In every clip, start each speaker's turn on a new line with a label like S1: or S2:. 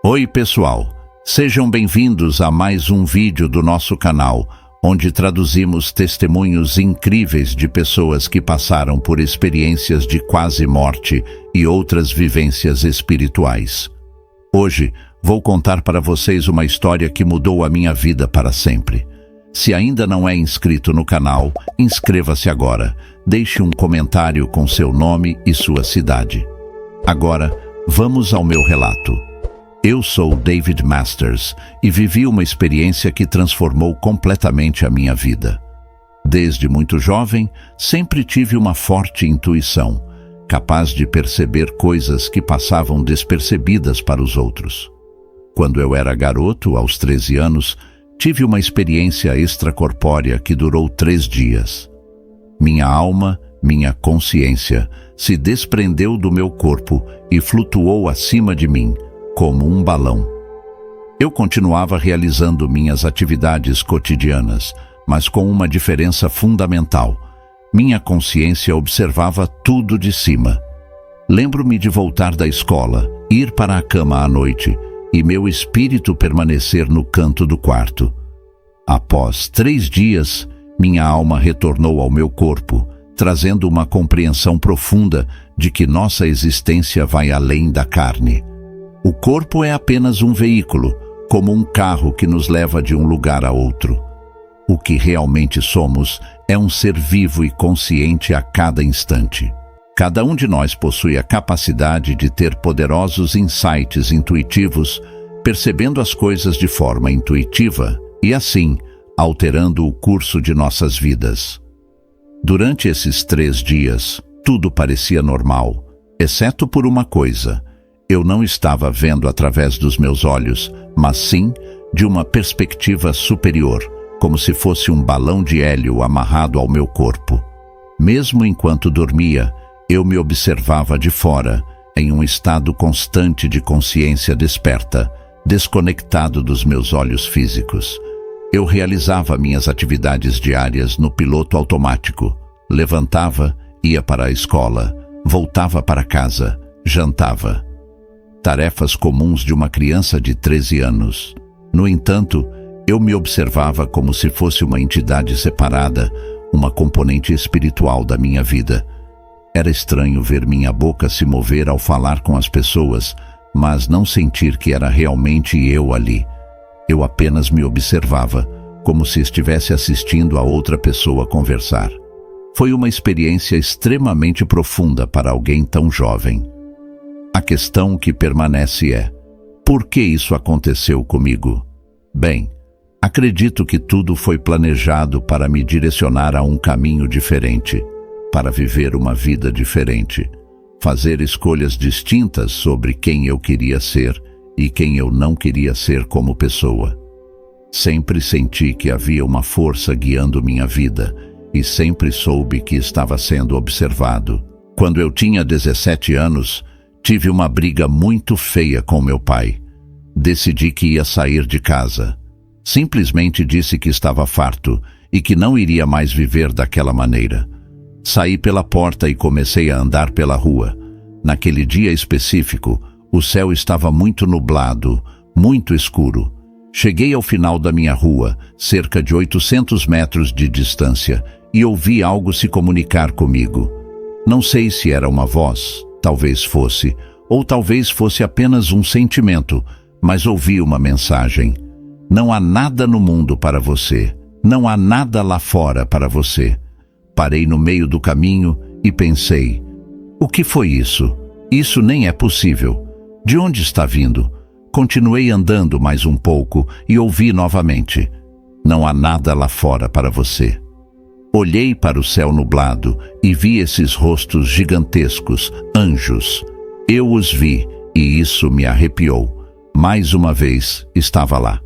S1: Oi pessoal, sejam bem-vindos a mais um vídeo do nosso canal, onde traduzimos testemunhos incríveis de pessoas que passaram por experiências de quase morte e outras vivências espirituais. Hoje, vou contar para vocês uma história que mudou a minha vida para sempre. Se ainda não é inscrito no canal, inscreva-se agora. Deixe um comentário com seu nome e sua cidade. Agora, vamos ao meu relato. Eu sou David Masters e vivi uma experiência que transformou completamente a minha vida. Desde muito jovem, sempre tive uma forte intuição, capaz de perceber coisas que passavam despercebidas para os outros. Quando eu era garoto, aos 13 anos, tive uma experiência extracorpórea que durou 3 dias. Minha alma, minha consciência, se desprendeu do meu corpo e flutuou acima de mim, como um balão. Eu continuava realizando minhas atividades cotidianas, mas com uma diferença fundamental. Minha consciência observava tudo de cima. Lembro-me de voltar da escola, ir para a cama à noite e meu espírito permanecer no canto do quarto. Após 3 dias, minha alma retornou ao meu corpo, trazendo uma compreensão profunda de que nossa existência vai além da carne. O corpo é apenas um veículo, como um carro que nos leva de um lugar a outro. O que realmente somos é um ser vivo e consciente a cada instante. Cada um de nós possui a capacidade de ter poderosos insights intuitivos, percebendo as coisas de forma intuitiva e, assim, alterando o curso de nossas vidas. Durante esses 3 dias, tudo parecia normal, exceto por uma coisa. Eu não estava vendo através dos meus olhos, mas sim de uma perspectiva superior, como se fosse um balão de hélio amarrado ao meu corpo. Mesmo enquanto dormia, eu me observava de fora, em um estado constante de consciência desperta, desconectado dos meus olhos físicos. Eu realizava minhas atividades diárias no piloto automático. Levantava, ia para a escola, voltava para casa, jantava. Tarefas comuns de uma criança de 13 anos. No entanto, eu me observava como se fosse uma entidade separada, uma componente espiritual da minha vida. Era estranho ver minha boca se mover ao falar com as pessoas, mas não sentir que era realmente eu ali. Eu apenas me observava, como se estivesse assistindo a outra pessoa conversar. Foi uma experiência extremamente profunda para alguém tão jovem. A questão que permanece é: por que isso aconteceu comigo? Bem, acredito que tudo foi planejado para me direcionar a um caminho diferente, para viver uma vida diferente, fazer escolhas distintas sobre quem eu queria ser e quem eu não queria ser como pessoa. Sempre senti que havia uma força guiando minha vida e sempre soube que estava sendo observado. Quando eu tinha 17 anos, tive uma briga muito feia com meu pai. Decidi que ia sair de casa. Simplesmente disse que estava farto e que não iria mais viver daquela maneira. Saí pela porta e comecei a andar pela rua. Naquele dia específico, o céu estava muito nublado, muito escuro. Cheguei ao final da minha rua, cerca de 800 metros de distância, e ouvi algo se comunicar comigo. Não sei se era uma voz, talvez fosse, ou talvez fosse apenas um sentimento, mas ouvi uma mensagem. Não há nada no mundo para você. Não há nada lá fora para você. Parei no meio do caminho e pensei: o que foi isso? Isso nem é possível. De onde está vindo? Continuei andando mais um pouco e ouvi novamente: não há nada lá fora para você. Olhei para o céu nublado e vi esses rostos gigantescos, anjos. Eu os vi e isso me arrepiou. Mais uma vez, estava lá.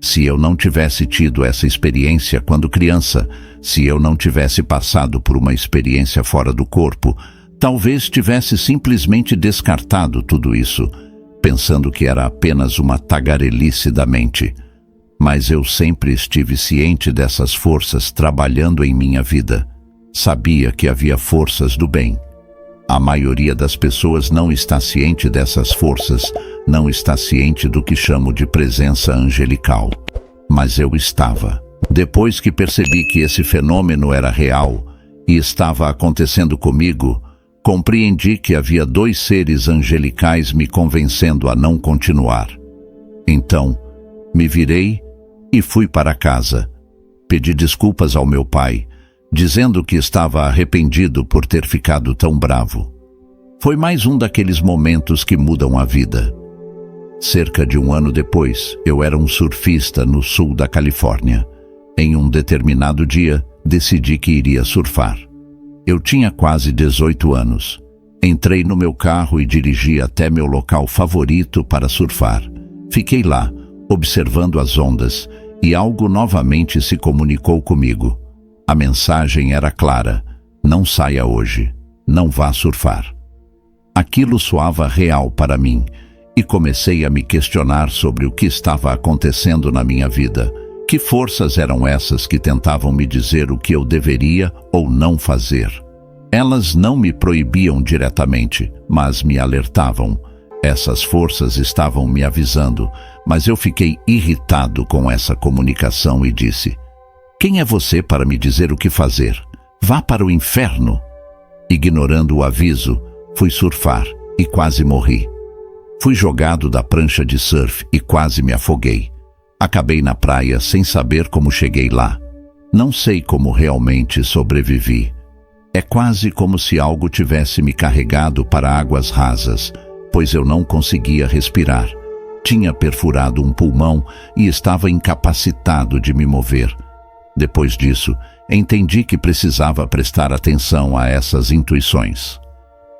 S1: Se eu não tivesse tido essa experiência quando criança, se eu não tivesse passado por uma experiência fora do corpo, talvez tivesse simplesmente descartado tudo isso, pensando que era apenas uma tagarelice da mente. Mas eu sempre estive ciente dessas forças trabalhando em minha vida. Sabia que havia forças do bem. A maioria das pessoas não está ciente dessas forças, não está ciente do que chamo de presença angelical. Mas eu estava. Depois que percebi que esse fenômeno era real e estava acontecendo comigo, compreendi que havia 2 seres angelicais me convencendo a não continuar. Então, me virei e fui para casa. Pedi desculpas ao meu pai, dizendo que estava arrependido por ter ficado tão bravo. Foi mais um daqueles momentos que mudam a vida. Cerca de 1 ano depois, eu era um surfista no sul da Califórnia. Em um determinado dia, decidi que iria surfar. Eu tinha quase 18 anos. Entrei no meu carro e dirigi até meu local favorito para surfar. Fiquei lá, observando as ondas, e algo novamente se comunicou comigo. A mensagem era clara: não saia hoje, não vá surfar. Aquilo soava real para mim, e comecei a me questionar sobre o que estava acontecendo na minha vida. Que forças eram essas que tentavam me dizer o que eu deveria ou não fazer? Elas não me proibiam diretamente, mas me alertavam. Essas forças estavam me avisando, mas eu fiquei irritado com essa comunicação e disse: quem é você para me dizer o que fazer? Vá para o inferno! Ignorando o aviso, fui surfar e quase morri. Fui jogado da prancha de surf e quase me afoguei. Acabei na praia sem saber como cheguei lá. Não sei como realmente sobrevivi. É quase como se algo tivesse me carregado para águas rasas, pois eu não conseguia respirar. Tinha perfurado um pulmão e estava incapacitado de me mover. Depois disso, entendi que precisava prestar atenção a essas intuições.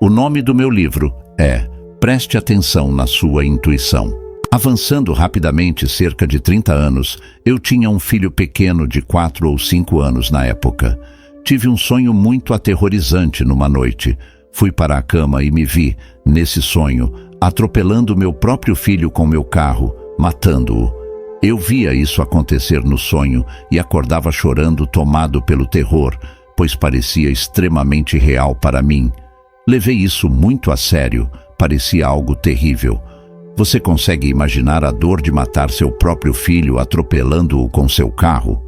S1: O nome do meu livro é Preste Atenção na Sua Intuição. Avançando rapidamente cerca de 30 anos, eu tinha um filho pequeno de 4 ou 5 anos na época. Tive um sonho muito aterrorizante numa noite. Fui para a cama e me vi, nesse sonho, atropelando meu próprio filho com meu carro, matando-o. Eu via isso acontecer no sonho e acordava chorando, tomado pelo terror, pois parecia extremamente real para mim. Levei isso muito a sério, parecia algo terrível. Você consegue imaginar a dor de matar seu próprio filho atropelando-o com seu carro?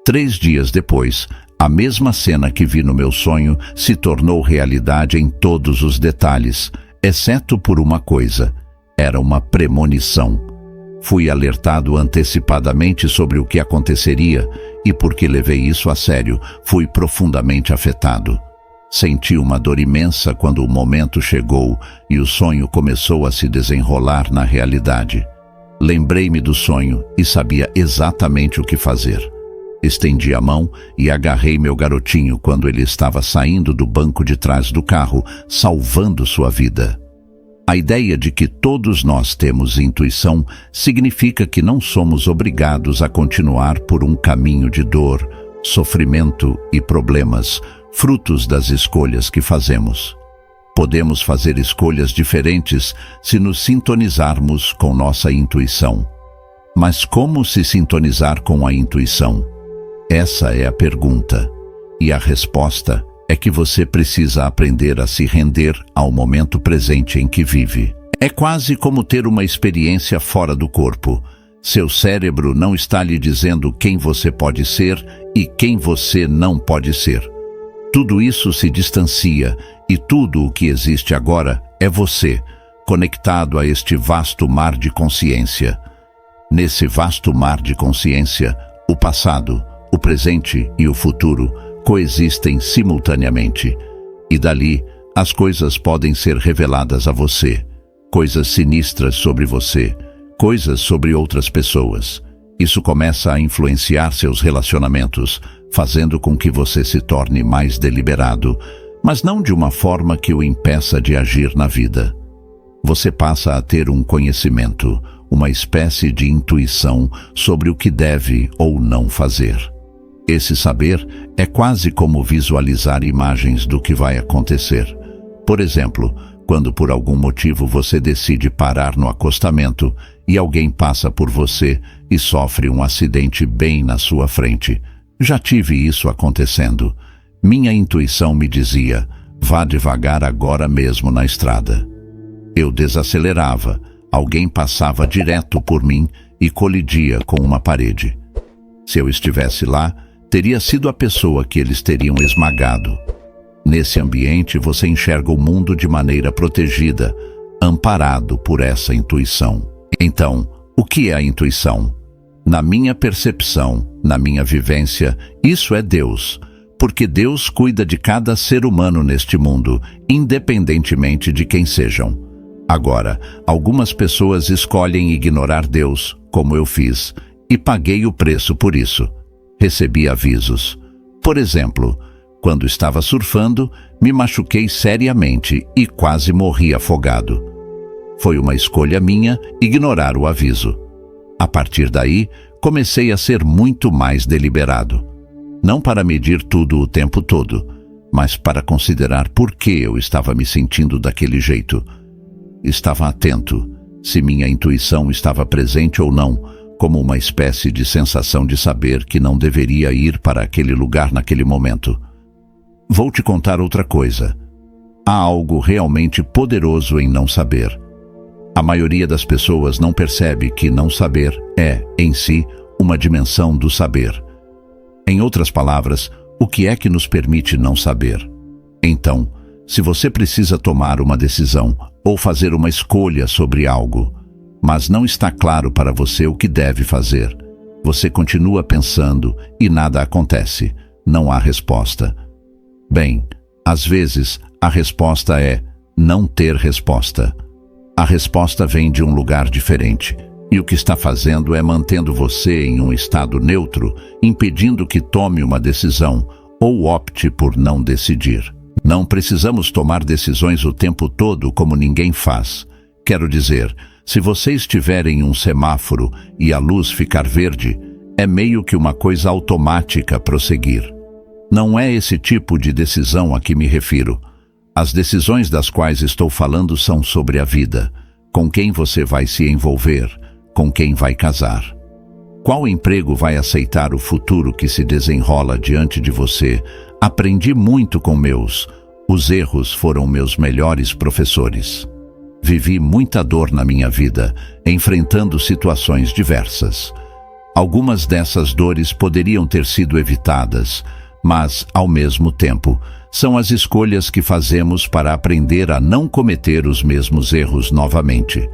S1: 3 dias depois, a mesma cena que vi no meu sonho se tornou realidade em todos os detalhes, exceto por uma coisa: era uma premonição. Fui alertado antecipadamente sobre o que aconteceria e, porque levei isso a sério, fui profundamente afetado. Senti uma dor imensa quando o momento chegou e o sonho começou a se desenrolar na realidade. Lembrei-me do sonho e sabia exatamente o que fazer. Estendi a mão e agarrei meu garotinho quando ele estava saindo do banco de trás do carro, salvando sua vida. A ideia de que todos nós temos intuição significa que não somos obrigados a continuar por um caminho de dor, sofrimento e problemas, frutos das escolhas que fazemos. Podemos fazer escolhas diferentes se nos sintonizarmos com nossa intuição. Mas como se sintonizar com a intuição? Essa é a pergunta. E a resposta é que você precisa aprender a se render ao momento presente em que vive. É quase como ter uma experiência fora do corpo. Seu cérebro não está lhe dizendo quem você pode ser e quem você não pode ser. Tudo isso se distancia e tudo o que existe agora é você, conectado a este vasto mar de consciência. Nesse vasto mar de consciência, o passado, o presente e o futuro coexistem simultaneamente. E dali, as coisas podem ser reveladas a você. Coisas sinistras sobre você, coisas sobre outras pessoas. Isso começa a influenciar seus relacionamentos, fazendo com que você se torne mais deliberado, mas não de uma forma que o impeça de agir na vida. Você passa a ter um conhecimento, uma espécie de intuição sobre o que deve ou não fazer. Esse saber é quase como visualizar imagens do que vai acontecer. Por exemplo, quando por algum motivo você decide parar no acostamento e alguém passa por você e sofre um acidente bem na sua frente. Já tive isso acontecendo. Minha intuição me dizia: Vá devagar agora mesmo na estrada. Eu desacelerava, alguém passava direto por mim e colidia com uma parede. Se eu estivesse lá, teria sido a pessoa que eles teriam esmagado. Nesse ambiente, você enxerga o mundo de maneira protegida, amparado por essa intuição. Então, o que é a intuição? Na minha percepção, na minha vivência, isso é Deus, porque Deus cuida de cada ser humano neste mundo, independentemente de quem sejam. Agora, algumas pessoas escolhem ignorar Deus, como eu fiz, e paguei o preço por isso. Recebi avisos. Por exemplo, quando estava surfando, me machuquei seriamente e quase morri afogado. Foi uma escolha minha ignorar o aviso. A partir daí, comecei a ser muito mais deliberado. Não para medir tudo o tempo todo, mas para considerar por que eu estava me sentindo daquele jeito. Estava atento, se minha intuição estava presente ou não, como uma espécie de sensação de saber que não deveria ir para aquele lugar naquele momento. Vou te contar outra coisa. Há algo realmente poderoso em não saber. A maioria das pessoas não percebe que não saber é, em si, uma dimensão do saber. Em outras palavras, o que é que nos permite não saber? Então, se você precisa tomar uma decisão ou fazer uma escolha sobre algo, mas não está claro para você o que deve fazer, você continua pensando e nada acontece. Não há resposta. Bem, às vezes, a resposta é não ter resposta. A resposta vem de um lugar diferente, e o que está fazendo é mantendo você em um estado neutro, impedindo que tome uma decisão ou opte por não decidir. Não precisamos tomar decisões o tempo todo como ninguém faz. Quero dizer, se você estiver em um semáforo e a luz ficar verde, é meio que uma coisa automática prosseguir. Não é esse tipo de decisão a que me refiro. As decisões das quais estou falando são sobre a vida, com quem você vai se envolver, com quem vai casar. Qual emprego vai aceitar o futuro que se desenrola diante de você? Aprendi muito com os erros foram meus melhores professores. Vivi muita dor na minha vida, enfrentando situações diversas. Algumas dessas dores poderiam ter sido evitadas, mas, ao mesmo tempo, são as escolhas que fazemos para aprender a não cometer os mesmos erros novamente.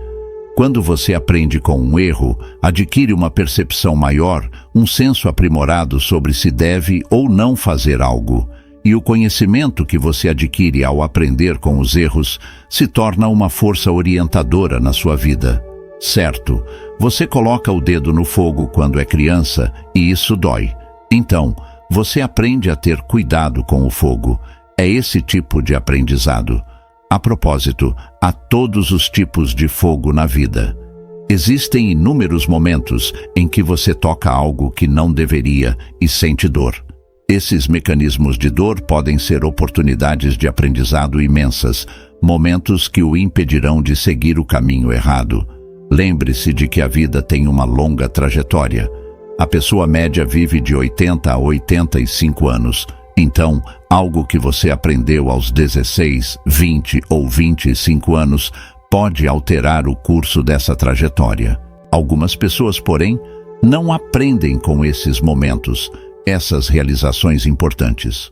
S1: Quando você aprende com um erro, adquire uma percepção maior, um senso aprimorado sobre se deve ou não fazer algo. E o conhecimento que você adquire ao aprender com os erros se torna uma força orientadora na sua vida. Certo, você coloca o dedo no fogo quando é criança e isso dói. Então, você aprende a ter cuidado com o fogo. É esse tipo de aprendizado. A propósito, há todos os tipos de fogo na vida. Existem inúmeros momentos em que você toca algo que não deveria e sente dor. Esses mecanismos de dor podem ser oportunidades de aprendizado imensas, momentos que o impedirão de seguir o caminho errado. Lembre-se de que a vida tem uma longa trajetória. A pessoa média vive de 80 a 85 anos. Então, algo que você aprendeu aos 16, 20 ou 25 anos pode alterar o curso dessa trajetória. Algumas pessoas, porém, não aprendem com esses momentos, essas realizações importantes.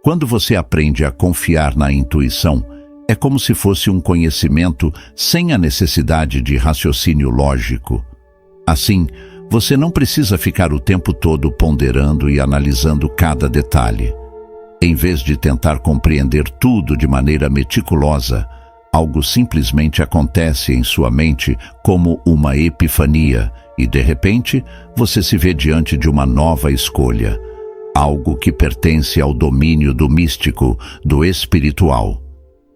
S1: Quando você aprende a confiar na intuição, é como se fosse um conhecimento sem a necessidade de raciocínio lógico. Assim, você não precisa ficar o tempo todo ponderando e analisando cada detalhe. Em vez de tentar compreender tudo de maneira meticulosa, algo simplesmente acontece em sua mente como uma epifania e, de repente, você se vê diante de uma nova escolha, algo que pertence ao domínio do místico, do espiritual.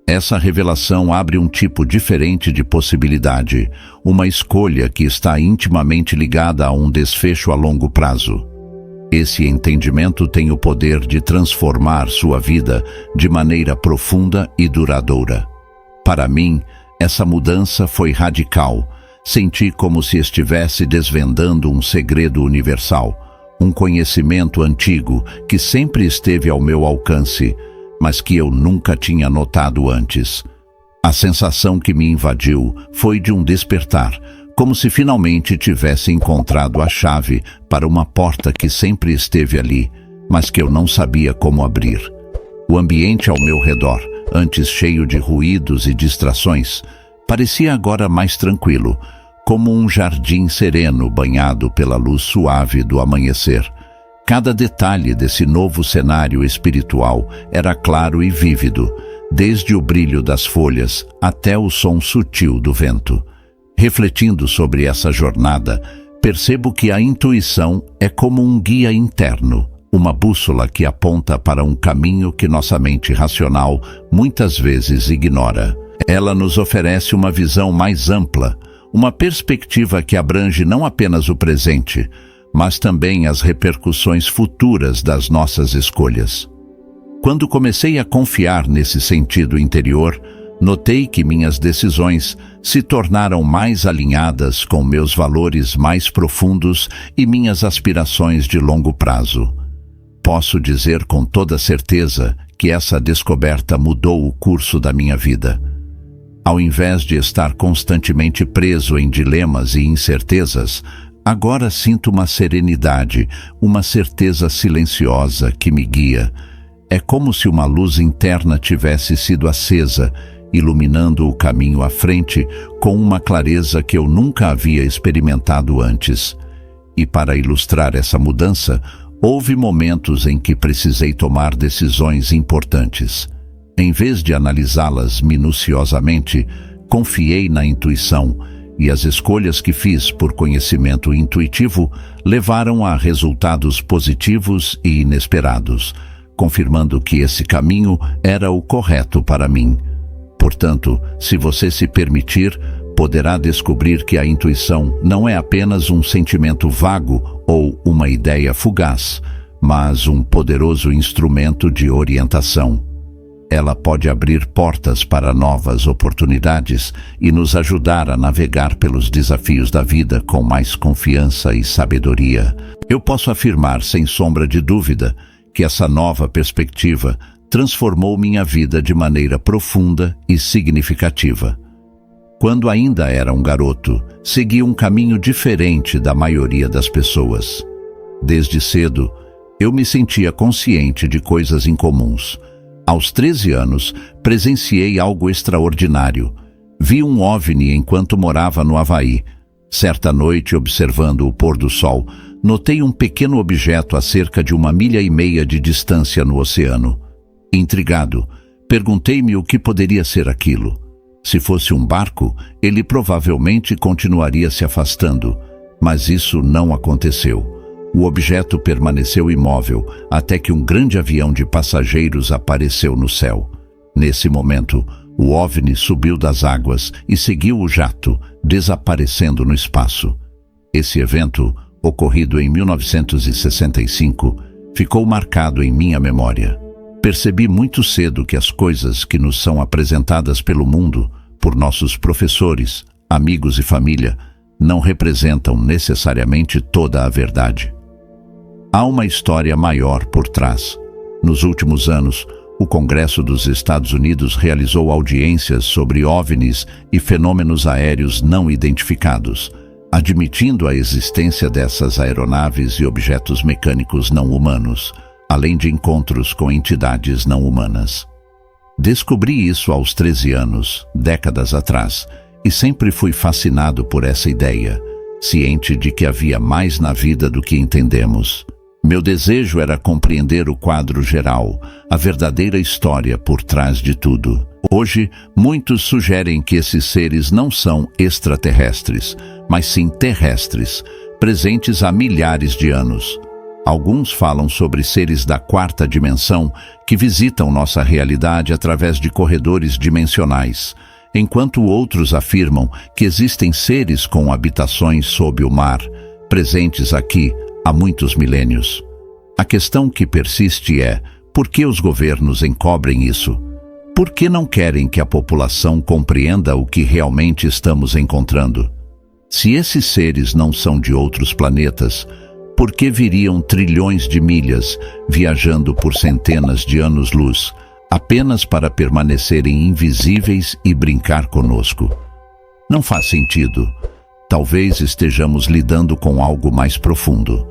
S1: Essa revelação abre um tipo diferente de possibilidade, uma escolha que está intimamente ligada a um desfecho a longo prazo. Esse entendimento tem o poder de transformar sua vida de maneira profunda e duradoura. Para mim, essa mudança foi radical. Senti como se estivesse desvendando um segredo universal, um conhecimento antigo que sempre esteve ao meu alcance, mas que eu nunca tinha notado antes. A sensação que me invadiu foi de um despertar, como se finalmente tivesse encontrado a chave para uma porta que sempre esteve ali, mas que eu não sabia como abrir. O ambiente ao meu redor, antes cheio de ruídos e distrações, parecia agora mais tranquilo, como um jardim sereno banhado pela luz suave do amanhecer. Cada detalhe desse novo cenário espiritual era claro e vívido, desde o brilho das folhas até o som sutil do vento. Refletindo sobre essa jornada, percebo que a intuição é como um guia interno, uma bússola que aponta para um caminho que nossa mente racional muitas vezes ignora. Ela nos oferece uma visão mais ampla, uma perspectiva que abrange não apenas o presente, mas também as repercussões futuras das nossas escolhas. Quando comecei a confiar nesse sentido interior, notei que minhas decisões se tornaram mais alinhadas com meus valores mais profundos e minhas aspirações de longo prazo. Posso dizer com toda certeza que essa descoberta mudou o curso da minha vida. Ao invés de estar constantemente preso em dilemas e incertezas, agora sinto uma serenidade, uma certeza silenciosa que me guia. É como se uma luz interna tivesse sido acesa, iluminando o caminho à frente com uma clareza que eu nunca havia experimentado antes. E para ilustrar essa mudança, houve momentos em que precisei tomar decisões importantes. Em vez de analisá-las minuciosamente, confiei na intuição, e as escolhas que fiz por conhecimento intuitivo levaram a resultados positivos e inesperados, confirmando que esse caminho era o correto para mim. Portanto, se você se permitir, poderá descobrir que a intuição não é apenas um sentimento vago ou uma ideia fugaz, mas um poderoso instrumento de orientação. Ela pode abrir portas para novas oportunidades e nos ajudar a navegar pelos desafios da vida com mais confiança e sabedoria. Eu posso afirmar, sem sombra de dúvida, que essa nova perspectiva transformou minha vida de maneira profunda e significativa. Quando ainda era um garoto, segui um caminho diferente da maioria das pessoas. Desde cedo, eu me sentia consciente de coisas incomuns. Aos 13 anos, presenciei algo extraordinário. Vi um OVNI enquanto morava no Havaí. Certa noite, observando o pôr do sol, notei um pequeno objeto a cerca de 1,5 milha de distância no oceano. Intrigado, perguntei-me o que poderia ser aquilo. Se fosse um barco, ele provavelmente continuaria se afastando, mas isso não aconteceu. O objeto permaneceu imóvel até que um grande avião de passageiros apareceu no céu. Nesse momento, o OVNI subiu das águas e seguiu o jato, desaparecendo no espaço. Esse evento, ocorrido em 1965, ficou marcado em minha memória. Percebi muito cedo que as coisas que nos são apresentadas pelo mundo, por nossos professores, amigos e família, não representam necessariamente toda a verdade. Há uma história maior por trás. Nos últimos anos, o Congresso dos Estados Unidos realizou audiências sobre OVNIs e fenômenos aéreos não identificados, admitindo a existência dessas aeronaves e objetos mecânicos não humanos, além de encontros com entidades não humanas. Descobri isso aos 13 anos, décadas atrás, e sempre fui fascinado por essa ideia, ciente de que havia mais na vida do que entendemos. Meu desejo era compreender o quadro geral, a verdadeira história por trás de tudo. Hoje, muitos sugerem que esses seres não são extraterrestres, mas sim terrestres, presentes há milhares de anos. Alguns falam sobre seres da quarta dimensão que visitam nossa realidade através de corredores dimensionais, enquanto outros afirmam que existem seres com habitações sob o mar, presentes aqui há muitos milênios. A questão que persiste é: por que os governos encobrem isso? Por que não querem que a população compreenda o que realmente estamos encontrando? Se esses seres não são de outros planetas, por que viriam trilhões de milhas, viajando por centenas de anos-luz, apenas para permanecerem invisíveis e brincar conosco. Não faz sentido. Talvez estejamos lidando com algo mais profundo.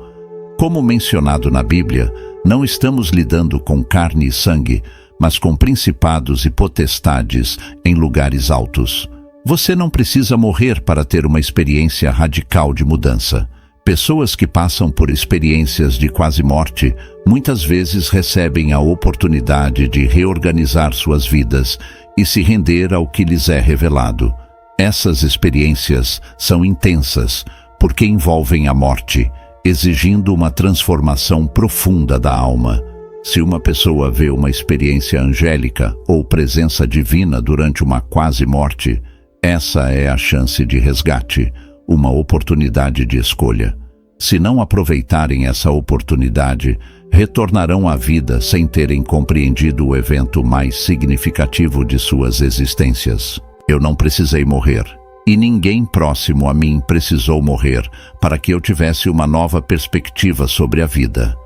S1: Como mencionado na Bíblia, não estamos lidando com carne e sangue, mas com principados e potestades em lugares altos. Você não precisa morrer para ter uma experiência radical de mudança. Pessoas que passam por experiências de quase morte, muitas vezes recebem a oportunidade de reorganizar suas vidas e se render ao que lhes é revelado. Essas experiências são intensas, porque envolvem a morte, exigindo uma transformação profunda da alma. Se uma pessoa vê uma experiência angélica ou presença divina durante uma quase morte, essa é a chance de resgate, uma oportunidade de escolha. Se não aproveitarem essa oportunidade, retornarão à vida sem terem compreendido o evento mais significativo de suas existências. Eu não precisei morrer, e ninguém próximo a mim precisou morrer para que eu tivesse uma nova perspectiva sobre a vida.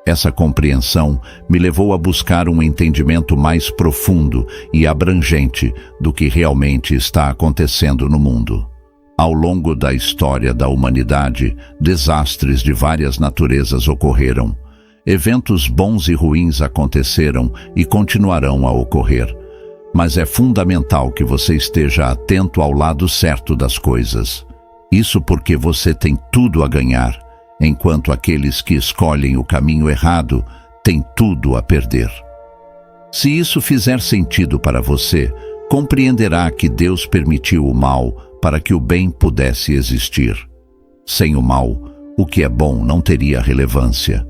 S1: Essa compreensão me levou a buscar um entendimento mais profundo e abrangente do que realmente está acontecendo no mundo. Ao longo da história da humanidade, desastres de várias naturezas ocorreram. Eventos bons e ruins aconteceram e continuarão a ocorrer. Mas é fundamental que você esteja atento ao lado certo das coisas. Isso porque você tem tudo a ganhar, enquanto aqueles que escolhem o caminho errado têm tudo a perder. Se isso fizer sentido para você, compreenderá que Deus permitiu o mal para que o bem pudesse existir. Sem o mal, o que é bom não teria relevância.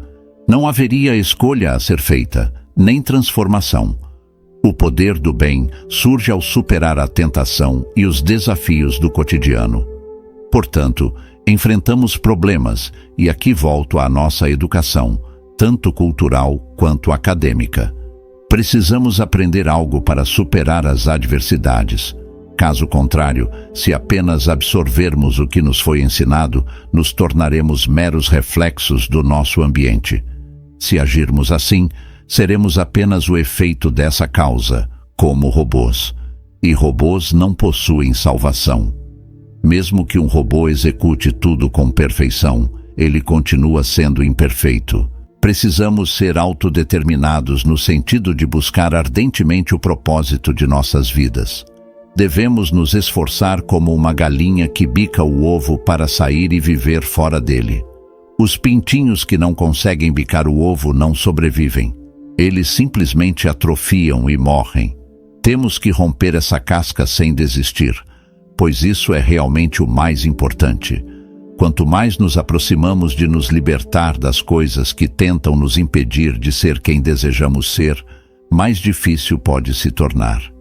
S1: Não haveria escolha a ser feita, nem transformação. O poder do bem surge ao superar a tentação e os desafios do cotidiano. Portanto, enfrentamos problemas, e aqui volto à nossa educação, tanto cultural quanto acadêmica. Precisamos aprender algo para superar as adversidades. Caso contrário, se apenas absorvermos o que nos foi ensinado, nos tornaremos meros reflexos do nosso ambiente. Se agirmos assim, seremos apenas o efeito dessa causa, como robôs. E robôs não possuem salvação. Mesmo que um robô execute tudo com perfeição, ele continua sendo imperfeito. Precisamos ser autodeterminados no sentido de buscar ardentemente o propósito de nossas vidas. Devemos nos esforçar como uma galinha que bica o ovo para sair e viver fora dele. Os pintinhos que não conseguem bicar o ovo não sobrevivem. Eles simplesmente atrofiam e morrem. Temos que romper essa casca sem desistir, pois isso é realmente o mais importante. Quanto mais nos aproximamos de nos libertar das coisas que tentam nos impedir de ser quem desejamos ser, mais difícil pode se tornar.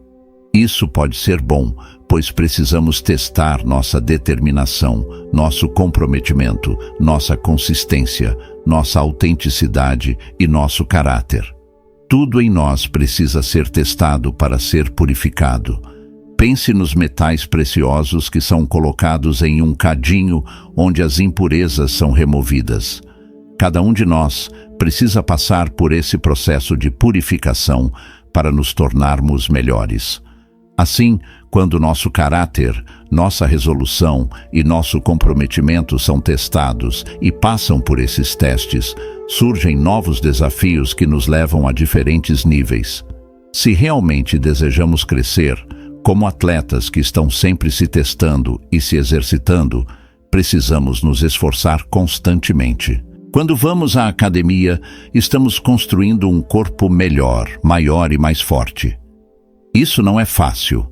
S1: Isso pode ser bom, pois precisamos testar nossa determinação, nosso comprometimento, nossa consistência, nossa autenticidade e nosso caráter. Tudo em nós precisa ser testado para ser purificado. Pense nos metais preciosos que são colocados em um cadinho onde as impurezas são removidas. Cada um de nós precisa passar por esse processo de purificação para nos tornarmos melhores. Assim, quando nosso caráter, nossa resolução e nosso comprometimento são testados e passam por esses testes, surgem novos desafios que nos levam a diferentes níveis. Se realmente desejamos crescer, como atletas que estão sempre se testando e se exercitando, precisamos nos esforçar constantemente. Quando vamos à academia, estamos construindo um corpo melhor, maior e mais forte. Isso não é fácil.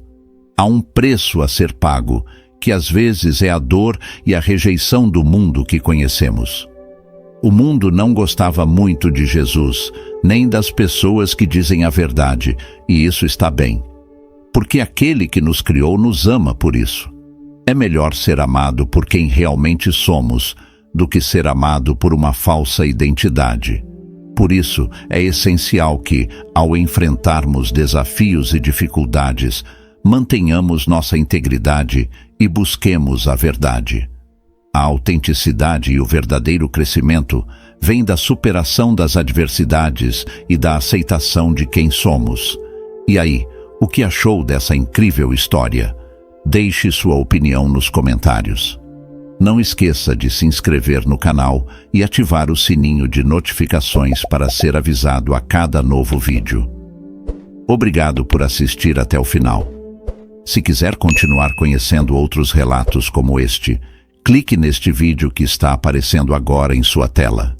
S1: Há um preço a ser pago, que às vezes é a dor e a rejeição do mundo que conhecemos. O mundo não gostava muito de Jesus, nem das pessoas que dizem a verdade, e isso está bem. Porque aquele que nos criou nos ama por isso. É melhor ser amado por quem realmente somos, do que ser amado por uma falsa identidade. Por isso, é essencial que, ao enfrentarmos desafios e dificuldades, mantenhamos nossa integridade e busquemos a verdade. A autenticidade e o verdadeiro crescimento vem da superação das adversidades e da aceitação de quem somos. E aí, o que achou dessa incrível história? Deixe sua opinião nos comentários. Não esqueça de se inscrever no canal e ativar o sininho de notificações para ser avisado a cada novo vídeo. Obrigado por assistir até o final. Se quiser continuar conhecendo outros relatos como este, clique neste vídeo que está aparecendo agora em sua tela.